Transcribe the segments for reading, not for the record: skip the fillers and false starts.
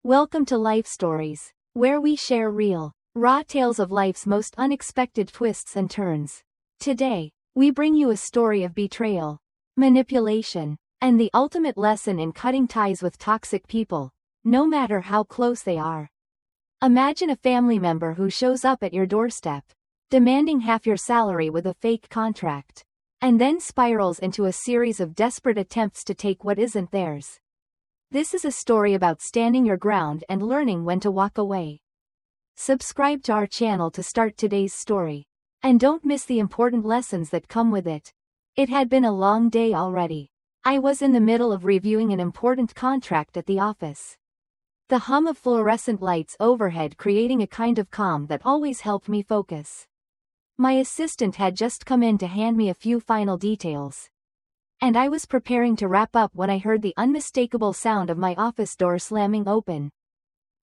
Welcome to Life Stories, where we share real, raw tales of life's most unexpected twists and turns. Today, we bring you a story of betrayal, manipulation, and the ultimate lesson in cutting ties with toxic people, no matter how close they are. Imagine a family member who shows up at your doorstep, demanding half your salary with a fake contract, and then spirals into a series of desperate attempts to take what isn't theirs. This is a story about standing your ground and learning when to walk away. Subscribe to our channel to start today's story. And don't miss the important lessons that come with it. It had been a long day already. I was in the middle of reviewing an important contract at the office. The hum of fluorescent lights overhead creating a kind of calm that always helped me focus. My assistant had just come in to hand me a few final details. And I was preparing to wrap up when I heard the unmistakable sound of my office door slamming open.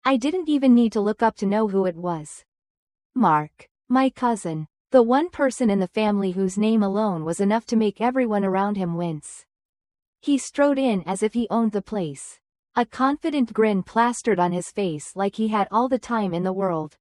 I didn't even need to look up to know who it was. Mark, my cousin, the one person in the family whose name alone was enough to make everyone around him wince. He strode in as if he owned the place. A confident grin plastered on his face like he had all the time in the world.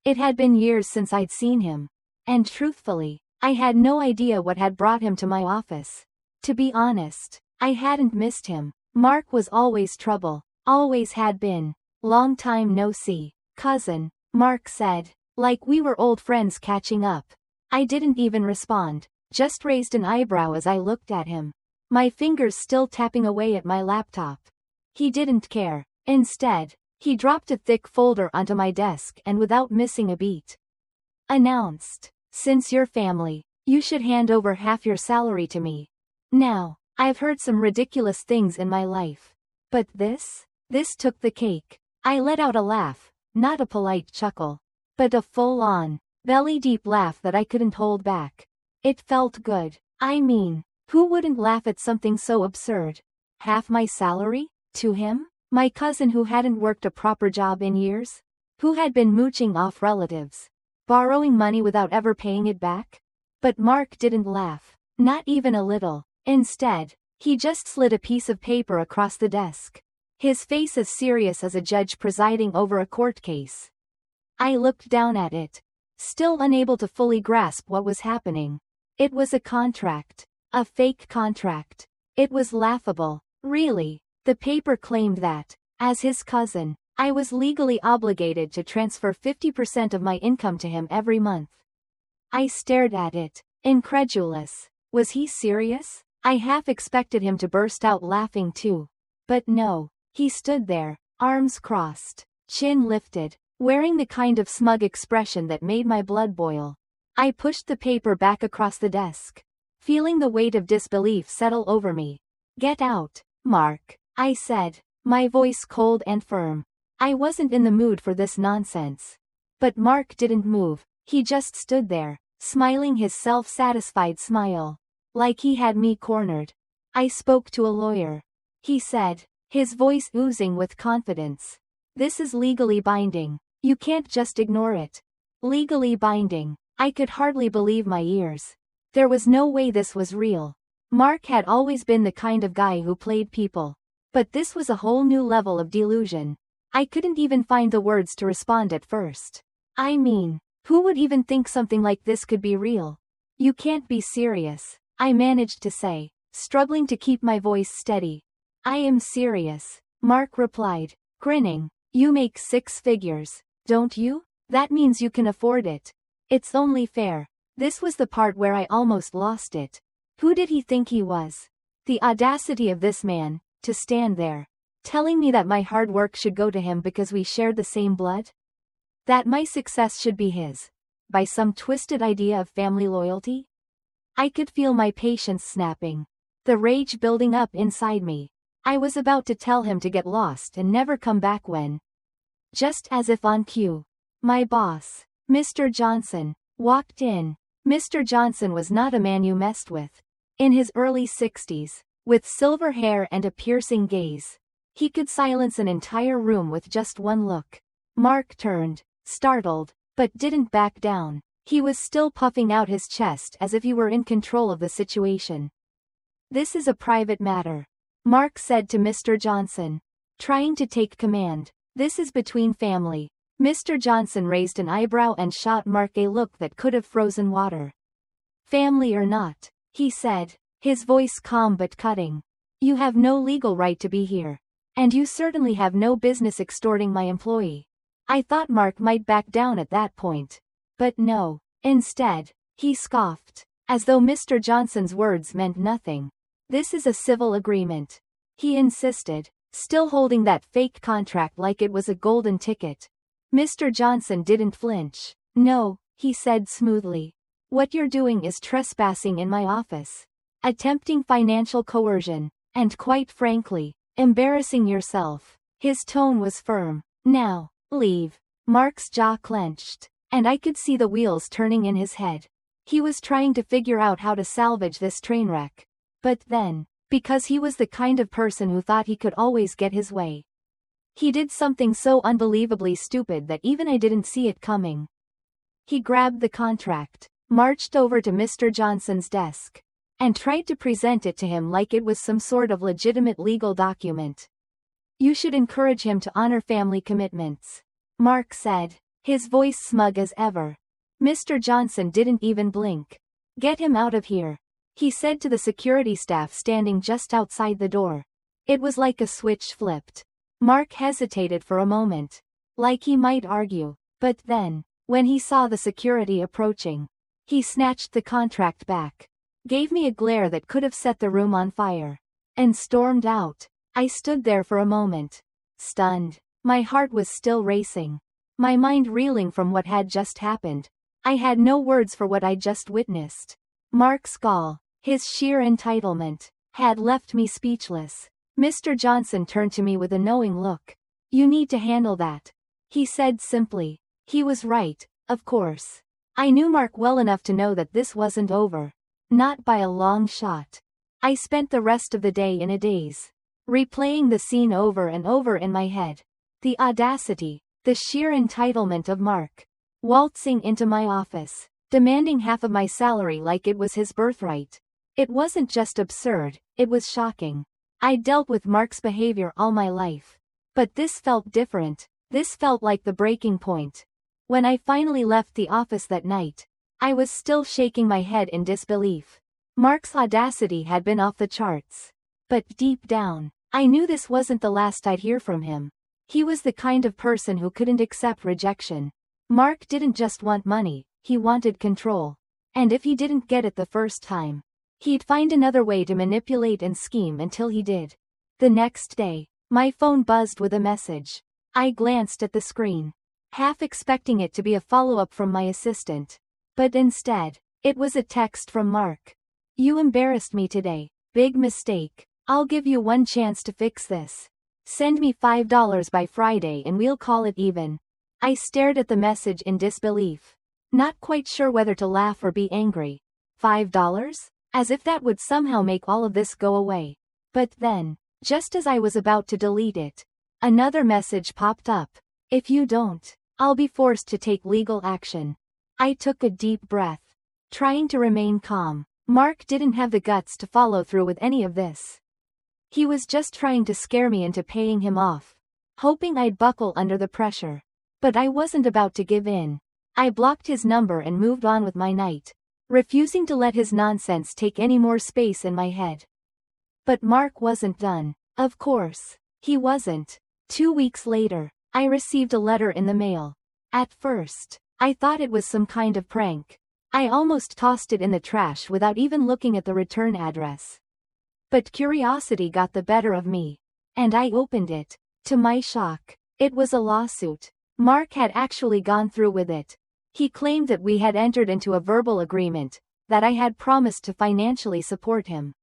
It had been years since I'd seen him. And truthfully, I had no idea what had brought him to my office. To be honest, I hadn't missed him. Mark was always trouble, always had been. Long time no see, cousin, Mark said, like we were old friends catching up. I didn't even respond, just raised an eyebrow as I looked at him, my fingers still tapping away at my laptop. He didn't care. Instead, he dropped a thick folder onto my desk and without missing a beat, announced, "Since you're family, you should hand over half your salary to me." Now, I've heard some ridiculous things in my life. But this took the cake. I let out a laugh, not a polite chuckle, but a full-on, belly-deep laugh that I couldn't hold back. It felt good. I mean, who wouldn't laugh at something so absurd? Half my salary? To him? My cousin who hadn't worked a proper job in years? Who had been mooching off relatives? Borrowing money without ever paying it back? But Mark didn't laugh. Not even a little. Instead, he just slid a piece of paper across the desk. His face as serious as a judge presiding over a court case. I looked down at it, still unable to fully grasp what was happening. It was a contract. A fake contract. It was laughable. Really. The paper claimed that, as his cousin, I was legally obligated to transfer 50% of my income to him every month. I stared at it, incredulous. Was he serious? I half expected him to burst out laughing too. But no, he stood there, arms crossed, chin lifted, wearing the kind of smug expression that made my blood boil. I pushed the paper back across the desk, feeling the weight of disbelief settle over me. "Get out, Mark," I said, my voice cold and firm. I wasn't in the mood for this nonsense. But Mark didn't move. He just stood there, smiling his self-satisfied smile, like he had me cornered. "I spoke to a lawyer," he said, his voice oozing with confidence. "This is legally binding. You can't just ignore it." Legally binding. I could hardly believe my ears. There was no way this was real. Mark had always been the kind of guy who played people. But this was a whole new level of delusion. I couldn't even find the words to respond at first. I mean, who would even think something like this could be real? "You can't be serious," I managed to say, struggling to keep my voice steady. "I am serious," Mark replied, grinning. "You make 6 figures, don't you? That means you can afford it. It's only fair." This was the part where I almost lost it. Who did he think he was? The audacity of this man, to stand there, telling me that my hard work should go to him because we shared the same blood? That my success should be his, by some twisted idea of family loyalty? I could feel my patience snapping, the rage building up inside me. I was about to tell him to get lost and never come back when, just as if on cue, my boss, Mr. Johnson, walked in. Mr. Johnson was not a man you messed with. In his early 60s, with silver hair and a piercing gaze, he could silence an entire room with just one look. Mark turned, startled, but didn't back down. He was still puffing out his chest as if he were in control of the situation. "This is a private matter," Mark said to Mr. Johnson, trying to take command. This is between family. Mr. Johnson raised an eyebrow and shot Mark a look that could have frozen water. Family or not, he said, his voice calm but cutting. You have no legal right to be here. And you certainly have no business extorting my employee. I thought Mark might back down at that point. But no. Instead, he scoffed, as though Mr. Johnson's words meant nothing. This is a civil agreement, he insisted, still holding that fake contract like it was a golden ticket. Mr. Johnson didn't flinch. No, he said smoothly. What you're doing is trespassing in my office. Attempting financial coercion, and quite frankly, embarrassing yourself. His tone was firm. Now, leave. Mark's jaw clenched, and I could see the wheels turning in his head. He was trying to figure out how to salvage this train wreck. But then, because he was the kind of person who thought he could always get his way, he did something so unbelievably stupid that even I didn't see it coming. He grabbed the contract, marched over to Mr. Johnson's desk, and tried to present it to him like it was some sort of legitimate legal document. You should encourage him to honor family commitments, Mark said, his voice smug as ever. Mr. Johnson didn't even blink. Get him out of here, he said to the security staff standing just outside the door. It was like a switch flipped. Mark hesitated for a moment, like he might argue, but then, when he saw the security approaching, he snatched the contract back, gave me a glare that could have set the room on fire, and stormed out. I stood there for a moment, stunned. My heart was still racing, my mind reeling from what had just happened. I had no words for what I'd just witnessed. Mark's gall, his sheer entitlement, had left me speechless. Mr. Johnson turned to me with a knowing look. You need to handle that, he said simply. He was right, of course. I knew Mark well enough to know that this wasn't over. Not by a long shot. I spent the rest of the day in a daze, replaying the scene over and over in my head. The audacity, the sheer entitlement of Mark, waltzing into my office, demanding half of my salary like it was his birthright. It wasn't just absurd, it was shocking. I dealt with Mark's behavior all my life. But this felt different. This felt like the breaking point. When I finally left the office that night, I was still shaking my head in disbelief. Mark's audacity had been off the charts. But deep down, I knew this wasn't the last I'd hear from him. He was the kind of person who couldn't accept rejection. Mark didn't just want money, he wanted control. And if he didn't get it the first time, he'd find another way to manipulate and scheme until he did. The next day, my phone buzzed with a message. I glanced at the screen, half expecting it to be a follow-up from my assistant. But instead, it was a text from Mark. You embarrassed me today. Big mistake. I'll give you one chance to fix this. Send me $5 by Friday and we'll call it even. I stared at the message in disbelief, not quite sure whether to laugh or be angry. $5? As if that would somehow make all of this go away. But then, just as I was about to delete it, another message popped up. If you don't, I'll be forced to take legal action. I took a deep breath, trying to remain calm. Mark didn't have the guts to follow through with any of this. He was just trying to scare me into paying him off, hoping I'd buckle under the pressure. But I wasn't about to give in. I blocked his number and moved on with my night, refusing to let his nonsense take any more space in my head. But Mark wasn't done. Of course, he wasn't. 2 weeks later, I received a letter in the mail. At first, I thought it was some kind of prank. I almost tossed it in the trash without even looking at the return address. But curiosity got the better of me, and I opened it. To my shock, it was a lawsuit. Mark had actually gone through with it. He claimed that we had entered into a verbal agreement, that I had promised to financially support him.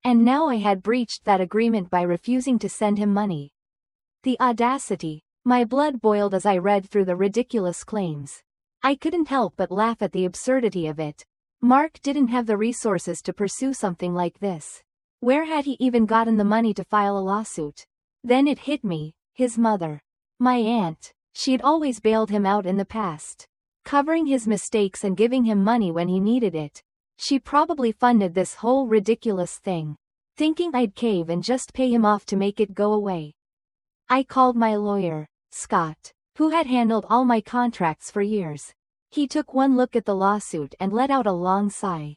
And now I had breached that agreement by refusing to send him money. The audacity! My blood boiled as I read through the ridiculous claims. I couldn't help but laugh at the absurdity of it. Mark didn't have the resources to pursue something like this. Where had he even gotten the money to file a lawsuit? Then it hit me, his mother. My aunt. She'd always bailed him out in the past, covering his mistakes and giving him money when he needed it. She probably funded this whole ridiculous thing, thinking I'd cave and just pay him off to make it go away. I called my lawyer, Scott, who had handled all my contracts for years. He took one look at the lawsuit and let out a long sigh.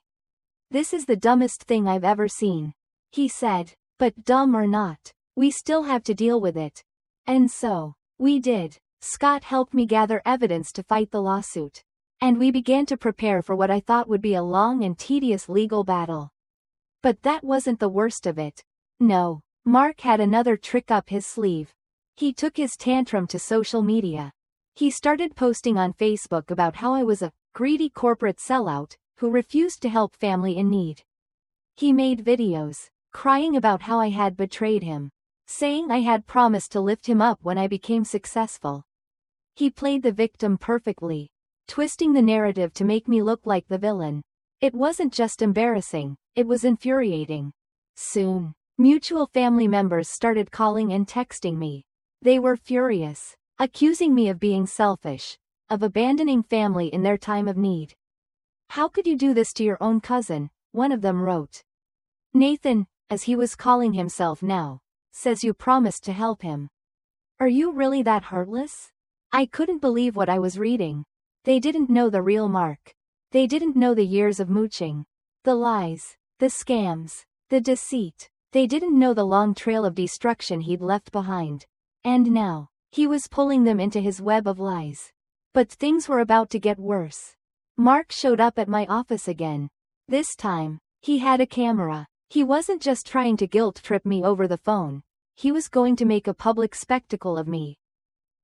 "This is the dumbest thing I've ever seen," he said, "but dumb or not, we still have to deal with it." And so, we did. Scott helped me gather evidence to fight the lawsuit. And we began to prepare for what I thought would be a long and tedious legal battle. But that wasn't the worst of it. No, Mark had another trick up his sleeve. He took his tantrum to social media. He started posting on Facebook about how I was a greedy corporate sellout who refused to help family in need. He made videos, crying about how I had betrayed him, saying I had promised to lift him up when I became successful. He played the victim perfectly, twisting the narrative to make me look like the villain. It wasn't just embarrassing, it was infuriating. Soon, mutual family members started calling and texting me. They were furious, accusing me of being selfish, of abandoning family in their time of need. "How could you do this to your own cousin?" one of them wrote. "Nathan, as he was calling himself now, says you promised to help him. Are you really that heartless?" I couldn't believe what I was reading. They didn't know the real Mark. They didn't know the years of mooching, the lies, the scams, the deceit. They didn't know the long trail of destruction he'd left behind. And now, he was pulling them into his web of lies. But things were about to get worse. Mark showed up at my office again. This time, he had a camera. He wasn't just trying to guilt trip me over the phone. He was going to make a public spectacle of me.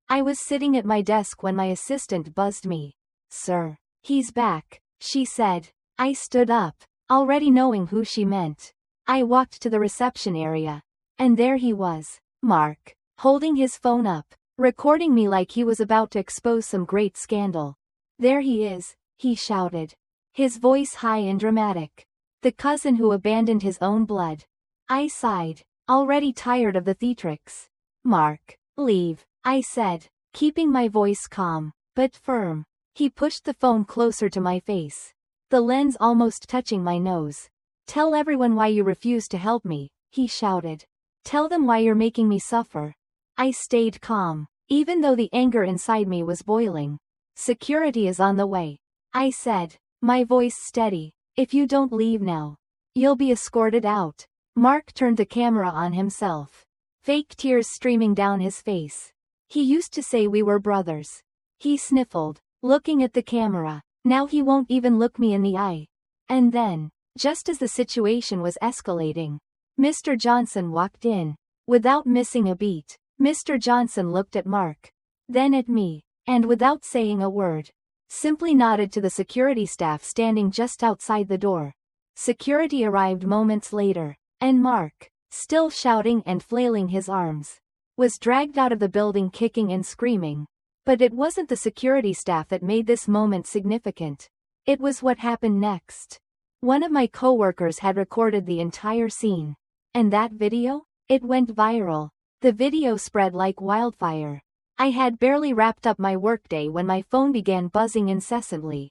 I was sitting at my desk when my assistant buzzed me. "Sir, he's back," she said. I stood up, already knowing who she meant. I walked to the reception area. And there he was, Mark, holding his phone up, recording me like he was about to expose some great scandal. "There he is," he shouted, his voice high and dramatic. "The cousin who abandoned his own blood." I sighed, already tired of the theatrics. "Mark, leave," I said, keeping my voice calm, but firm. He pushed the phone closer to my face, the lens almost touching my nose. "Tell everyone why you refused to help me," he shouted. "Tell them why you're making me suffer." I stayed calm, even though the anger inside me was boiling. "Security is on the way," I said, my voice steady. "If you don't leave now, you'll be escorted out." Mark turned the camera on himself, fake tears streaming down his face. "He used to say we were brothers," he sniffled, looking at the camera. "Now he won't even look me in the eye." And then, just as the situation was escalating, Mr. Johnson walked in. Without missing a beat, Mr. Johnson looked at Mark, then at me, and without saying a word, simply nodded to the security staff standing just outside the door. Security arrived moments later, and Mark, still shouting and flailing his arms, was dragged out of the building kicking and screaming. But it wasn't the security staff that made this moment significant. It was what happened next. One of my coworkers had recorded the entire scene. And that video? It went viral. The video spread like wildfire. I had barely wrapped up my workday when my phone began buzzing incessantly.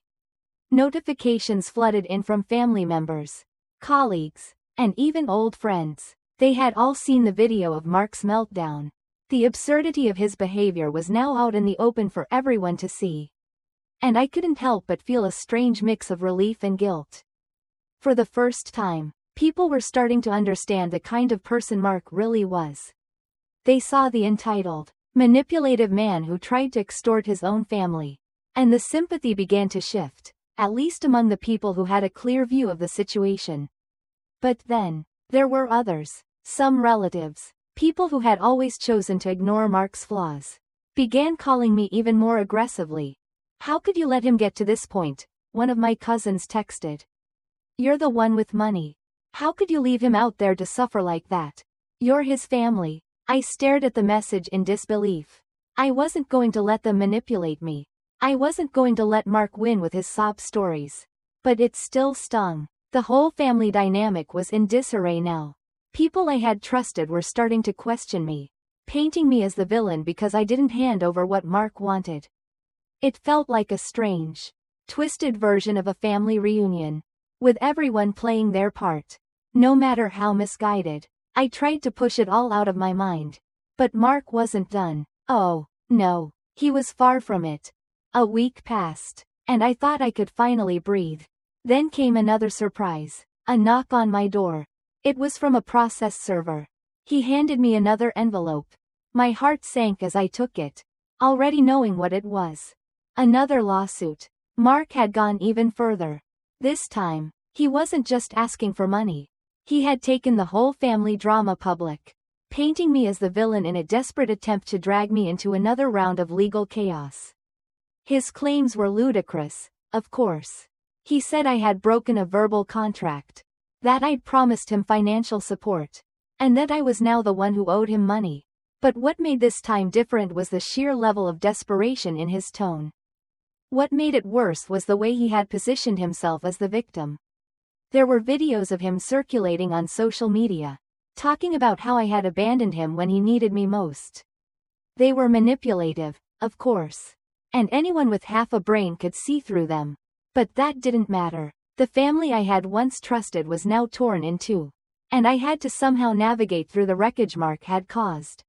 Notifications flooded in from family members, colleagues, and even old friends. They had all seen the video of Mark's meltdown. The absurdity of his behavior was now out in the open for everyone to see. And I couldn't help but feel a strange mix of relief and guilt. For the first time, people were starting to understand the kind of person Mark really was. They saw the entitled, manipulative man who tried to extort his own family. And the sympathy began to shift, at least among the people who had a clear view of the situation. But then, there were others, some relatives, people who had always chosen to ignore Mark's flaws, began calling me even more aggressively. "How could you let him get to this point?" one of my cousins texted. "You're the one with money. How could you leave him out there to suffer like that? You're his family." I stared at the message in disbelief. I wasn't going to let them manipulate me. I wasn't going to let Mark win with his sob stories. But it still stung. The whole family dynamic was in disarray now. People I had trusted were starting to question me, painting me as the villain because I didn't hand over what Mark wanted. It felt like a strange, twisted version of a family reunion, with everyone playing their part. No matter how misguided, I tried to push it all out of my mind. But Mark wasn't done. Oh, No, he was far from it. A week passed, and I thought I could finally breathe. Then came another surprise, a knock on my door. It was from a process server. He handed me another envelope. My heart sank as I took it, already knowing what it was. Another lawsuit. Mark had gone even further. This time, he wasn't just asking for money. He had taken the whole family drama public, painting me as the villain in a desperate attempt to drag me into another round of legal chaos. His claims were ludicrous, of course. He said I had broken a verbal contract, that I'd promised him financial support, and that I was now the one who owed him money. But what made this time different was the sheer level of desperation in his tone. What made it worse was the way he had positioned himself as the victim. There were videos of him circulating on social media, talking about how I had abandoned him when he needed me most. They were manipulative, of course, and anyone with half a brain could see through them. But that didn't matter. The family I had once trusted was now torn in two, and I had to somehow navigate through the wreckage Mark had caused.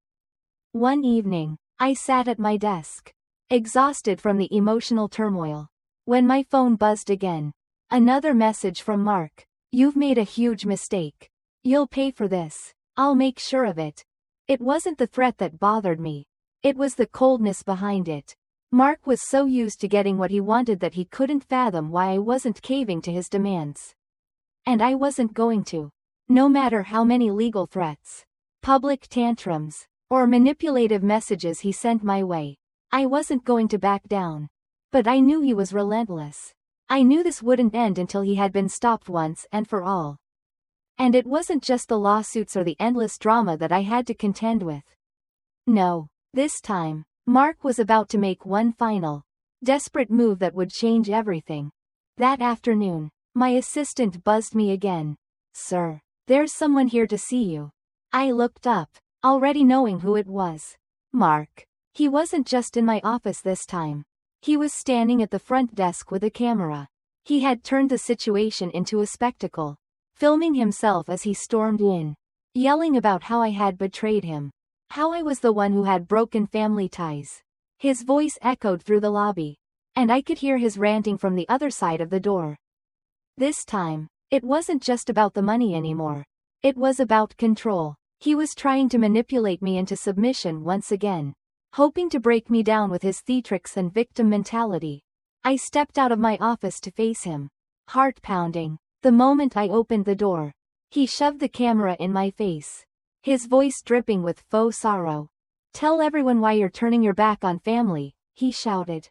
One evening, I sat at my desk, exhausted from the emotional turmoil, when my phone buzzed again. Another message from Mark. "You've made a huge mistake. You'll pay for this. I'll make sure of it." It wasn't the threat that bothered me. It was the coldness behind it. Mark was so used to getting what he wanted that he couldn't fathom why I wasn't caving to his demands. And I wasn't going to. No matter how many legal threats, public tantrums, or manipulative messages he sent my way, I wasn't going to back down. But I knew he was relentless. I knew this wouldn't end until he had been stopped once and for all. And it wasn't just the lawsuits or the endless drama that I had to contend with. No, this time, Mark was about to make one final, desperate move that would change everything. That afternoon, my assistant buzzed me again. "Sir, there's someone here to see you." I looked up, already knowing who it was. Mark. He wasn't just in my office this time. He was standing at the front desk with a camera. He had turned the situation into a spectacle, filming himself as he stormed in, yelling about how I had betrayed him, how I was the one who had broken family ties. His voice echoed through the lobby, and I could hear his ranting from the other side of the door. This time, it wasn't just about the money anymore. It was about control. He was trying to manipulate me into submission once again, hoping to break me down with his theatrics and victim mentality. I stepped out of my office to face him, heart pounding. The moment I opened the door, he shoved the camera in my face, his voice dripping with faux sorrow. "Tell everyone why you're turning your back on family," he shouted.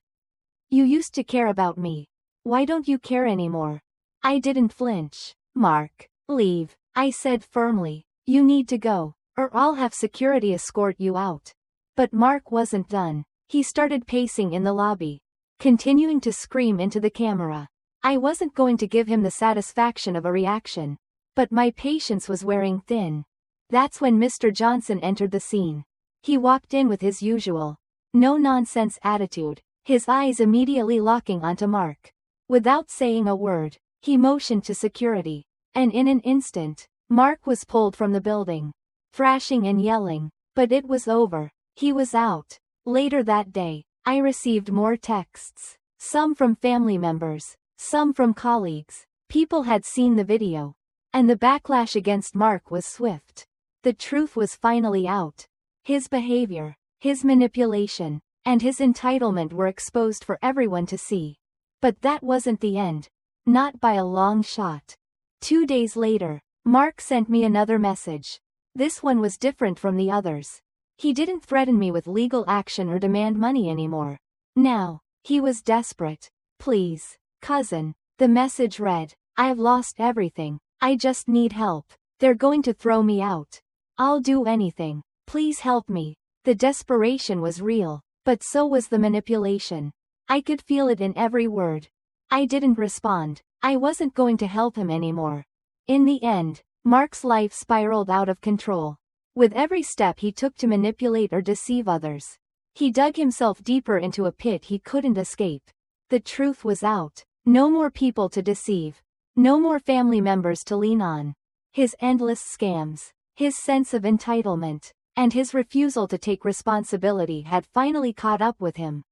"You used to care about me. Why don't you care anymore?" I didn't flinch. "Mark, leave," I said firmly. "You need to go, or I'll have security escort you out." But Mark wasn't done. He started pacing in the lobby, continuing to scream into the camera. I wasn't going to give him the satisfaction of a reaction, but my patience was wearing thin. That's when Mr. Johnson entered the scene. He walked in with his usual, no-nonsense attitude, his eyes immediately locking onto Mark. Without saying a word, he motioned to security, and in an instant, Mark was pulled from the building, thrashing and yelling. But it was over. He was out. Later that day, I received more texts, some from family members, some from colleagues. People had seen the video, and the backlash against Mark was swift. The truth was finally out. His behavior, his manipulation, and his entitlement were exposed for everyone to see. But that wasn't the end. Not by a long shot. 2 days later, Mark sent me another message. This one was different from the others. He didn't threaten me with legal action or demand money anymore. Now, he was desperate. "Please, cousin," the message read, "I've lost everything. I just need help. They're going to throw me out. I'll do anything. Please help me." The desperation was real, but so was the manipulation. I could feel it in every word. I didn't respond. I wasn't going to help him anymore. In the end, Mark's life spiraled out of control. With every step he took to manipulate or deceive others, he dug himself deeper into a pit he couldn't escape. The truth was out. No more people to deceive. No more family members to lean on. His endless scams, his sense of entitlement, and his refusal to take responsibility had finally caught up with him.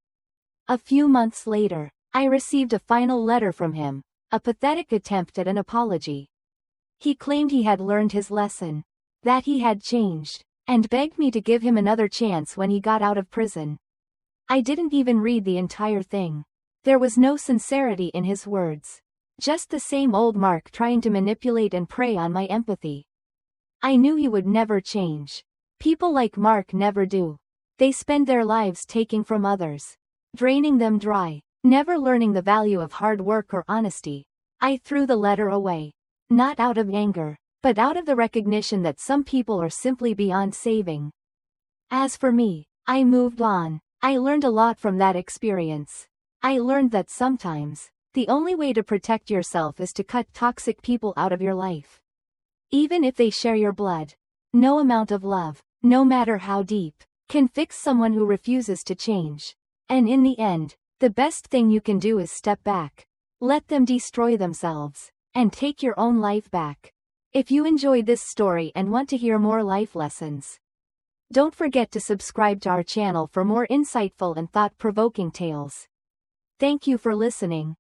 A few months later, I received a final letter from him, a pathetic attempt at an apology. He claimed he had learned his lesson, that he had changed, and begged me to give him another chance when he got out of prison. I didn't even read the entire thing. There was no sincerity in his words. Just the same old Mark trying to manipulate and prey on my empathy. I knew he would never change. People like Mark never do. They spend their lives taking from others, draining them dry, never learning the value of hard work or honesty. I threw the letter away. Not out of anger, but out of the recognition that some people are simply beyond saving. As for me, I moved on. I learned a lot from that experience. I learned that sometimes, the only way to protect yourself is to cut toxic people out of your life. Even if they share your blood. No amount of love, no matter how deep, can fix someone who refuses to change. And in the end, the best thing you can do is step back. Let them destroy themselves, and take your own life back. If you enjoyed this story and want to hear more life lessons, don't forget to subscribe to our channel for more insightful and thought-provoking tales. Thank you for listening.